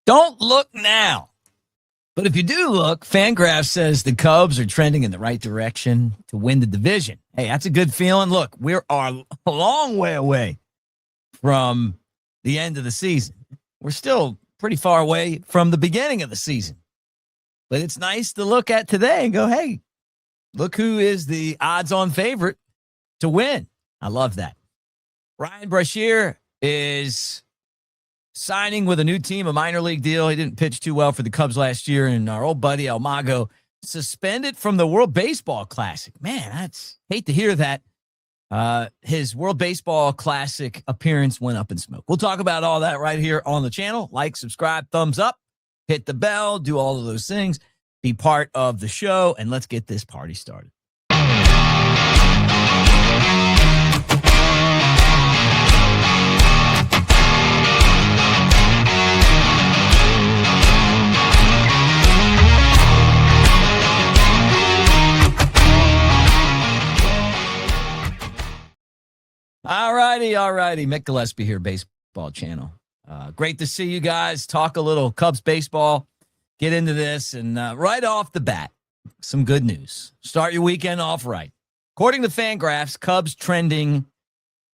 Don't look now. But if you do look, Fangraphs says the Cubs are trending in the right direction to win the division. Hey, that's a good feeling. Look, we're a long way away from the end of the season. We're still pretty far away from the beginning of the season. But it's nice to look at today and go, hey, look who is the odds-on favorite to win. I love that. Ryan Brasier is signing with a new team, a minor league deal. He didn't pitch too well for the Cubs last year, and our old buddy El Mago suspended from the World Baseball Classic. Man, that's hate to hear that. His World Baseball Classic appearance went up in smoke. We'll talk about all that right here on the channel. Like, subscribe, thumbs up, hit the bell, do all of those things. Be part of the show, and let's get this party started. All righty. Mick Gillespie here, Baseball Channel. Great to see you guys. Talk a little Cubs baseball. Get into this. And right off the bat, some good news. Start your weekend off right. According to Fangraphs, Cubs trending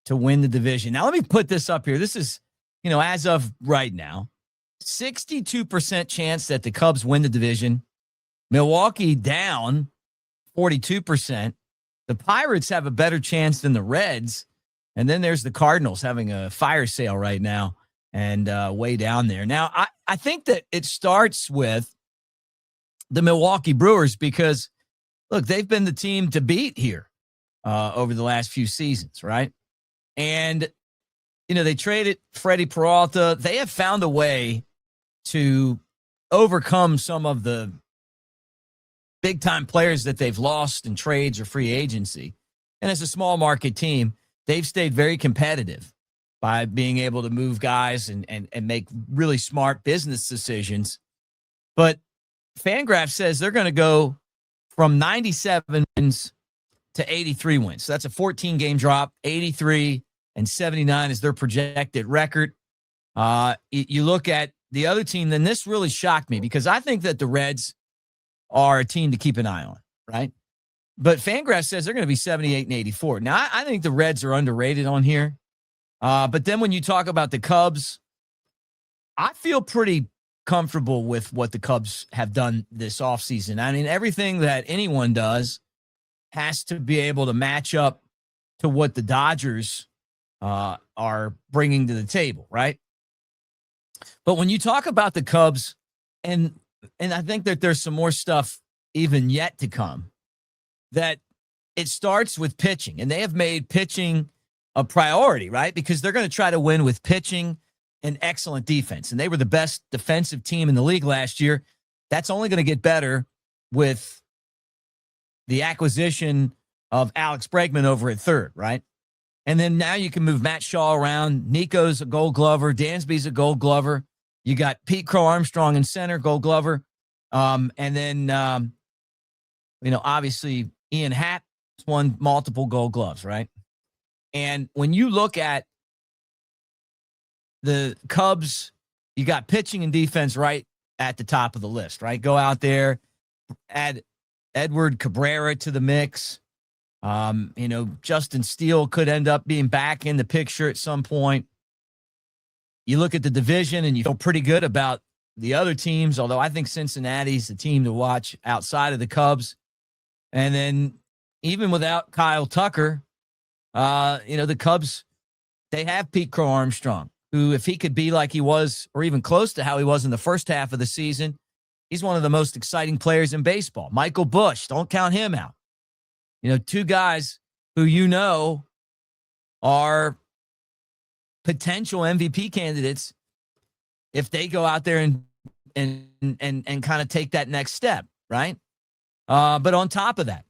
to win the division. Now, let me put this up here. This is, as of right now, 62% chance that the Cubs win the division. Milwaukee down 42%. The Pirates have a better chance than the Reds. And then there's the Cardinals having a fire sale right now and way down there. Now, I think that it starts with the Milwaukee Brewers because, look, they've been the team to beat here over the last few seasons, right? And, they traded Freddie Peralta. They have found a way to overcome some of the big-time players that they've lost in trades or free agency. And as a small market team, they've stayed very competitive by being able to move guys and make really smart business decisions. But Fangraphs says they're going to go from 97 wins to 83 wins. So that's a 14-game drop. 83 and 79 is their projected record. You look at the other team, then this really shocked me because I think that the Reds are a team to keep an eye on, right? But Fangraphs says they're going to be 78 and 84. Now, I think the Reds are underrated on here. But then when you talk about the Cubs, I feel pretty comfortable with what the Cubs have done this offseason. I mean, everything that anyone does has to be able to match up to what the Dodgers are bringing to the table, right? But when you talk about the Cubs, and I think that there's some more stuff even yet to come, that it starts with pitching, and they have made pitching a priority, right? Because they're going to try to win with pitching and excellent defense. And they were the best defensive team in the league last year. That's only going to get better with the acquisition of Alex Bregman over at third, right? And then now you can move Matt Shaw around. Nico's a Gold Glover. Dansby's a Gold Glover. You got Pete Crow Armstrong in center, Gold Glover. And then, obviously Ian Happ won multiple Gold Gloves, right? And when you look at the Cubs, you got pitching and defense right at the top of the list, right? Go out there, add Edward Cabrera to the mix. Justin Steele could end up being back in the picture at some point. You look at the division and you feel pretty good about the other teams, although I think Cincinnati's the team to watch outside of the Cubs. And then even without Kyle Tucker, the Cubs, they have Pete Crow Armstrong, who, if he could be like he was or even close to how he was in the first half of the season, he's one of the most exciting players in baseball. Michael Busch, don't count him out. Two guys who are potential MVP candidates if they go out there and kind of take that next step, right? But on top of that,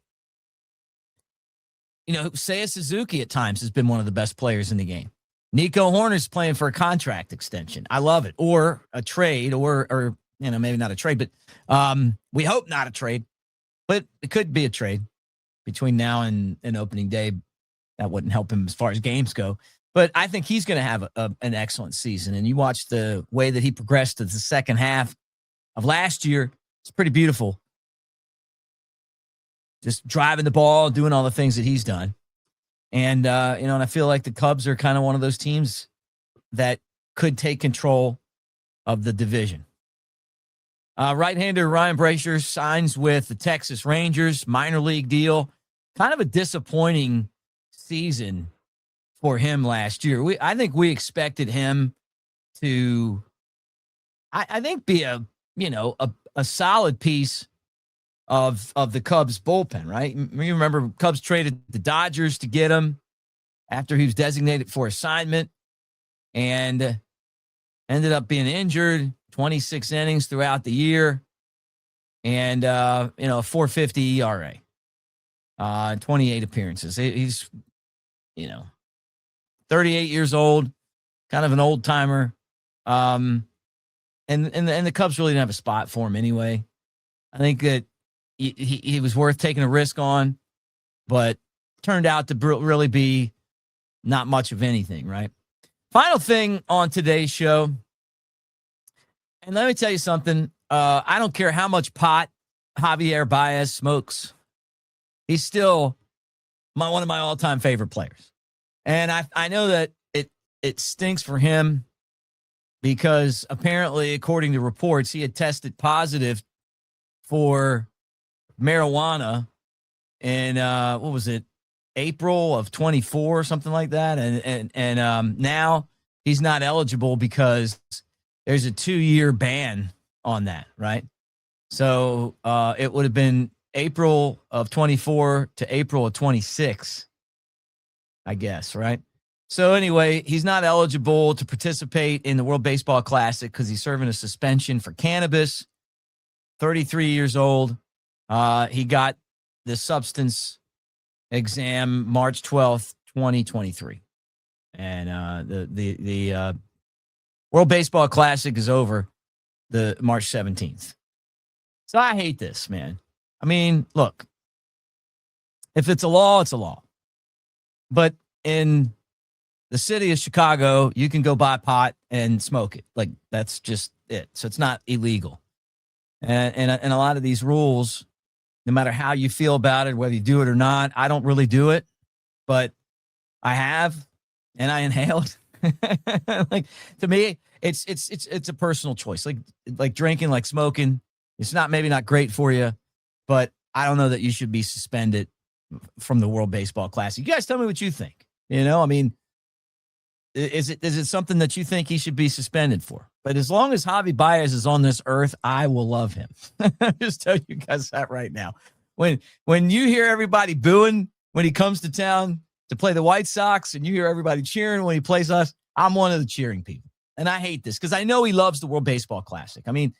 Seiya Suzuki at times has been one of the best players in the game. Nico Horner's playing for a contract extension. I love it. Or a trade, or maybe not a trade, but we hope not a trade. But it could be a trade between now and opening day. That wouldn't help him as far as games go. But I think he's going to have an excellent season. And you watch the way that he progressed to the second half of last year. It's pretty beautiful. Just driving the ball, doing all the things that he's done. And, and I feel like the Cubs are kind of one of those teams that could take control of the division. Right-hander Ryan Brasier signs with the Texas Rangers, minor league deal. Kind of a disappointing season for him last year. I think we expected him to, I think, be a solid piece of the Cubs bullpen, right? You remember Cubs traded the Dodgers to get him after he was designated for assignment and ended up being injured, 26 innings throughout the year, and a 4.50 ERA, 28 appearances. He's 38 years old, kind of an old timer, and the Cubs really didn't have a spot for him anyway. I think that he was worth taking a risk on, but turned out to really be not much of anything, right? Final thing on today's show, and let me tell you something. I don't care how much pot Javier Baez smokes. He's still one of my all-time favorite players. And I know that it stinks for him because apparently, according to reports, he had tested positive for marijuana in, what was it, April of 24 or something like that. And now he's not eligible because there's a 2-year ban on that, right? So it would have been April of 24 to April of 26, I guess, right? So anyway, he's not eligible to participate in the World Baseball Classic because he's serving a suspension for cannabis. 33 years old. He got the substance exam March 12th, 2023. And the World Baseball Classic is over the March 17th. So I hate this, man. I mean, look, if it's a law, it's a law. But in the city of Chicago, you can go buy pot and smoke it. Like, that's just it. So it's not illegal. And a lot of these rules, no matter how you feel about it, whether you do it or not, I don't really do it, but I have, and I inhaled. Like, to me, it's a personal choice. Like drinking, like smoking, it's maybe not great for you, but I don't know that you should be suspended from the World Baseball Classic. You guys tell me what you think. I mean, is it something that you think he should be suspended for? But as long as Javier Baez is on this earth, I will love him. Just tell you guys that right now. When you hear everybody booing when he comes to town to play the White Sox, and you hear everybody cheering when he plays us, I'm one of the cheering people. And I hate this because I know he loves the World Baseball Classic. I mean,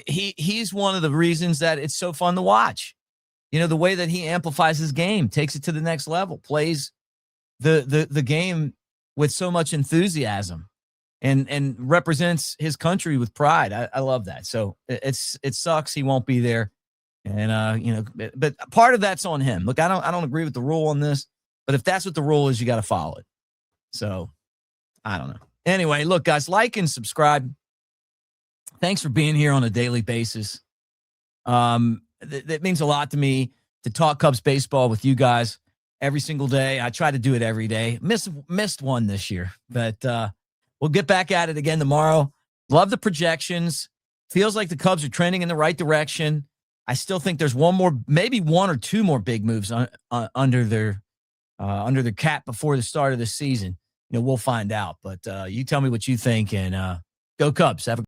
he's one of the reasons that it's so fun to watch. The way that he amplifies his game, takes it to the next level, plays the game with so much enthusiasm and represents his country with pride. I love that. So it sucks he won't be there. And, but part of that's on him. Look, I don't agree with the rule on this, but if that's what the rule is, you got to follow it. So I don't know. Anyway, look, guys, like and subscribe. Thanks for being here on a daily basis. That means a lot to me to talk Cubs baseball with you guys every single day. I try to do it every day. Missed one this year, but we'll get back at it again tomorrow. Love the projections. Feels like the Cubs are trending in the right direction. I still think there's maybe one or two more big moves under their cap before the start of the season. We'll find out. But you tell me what you think, and go Cubs. Have a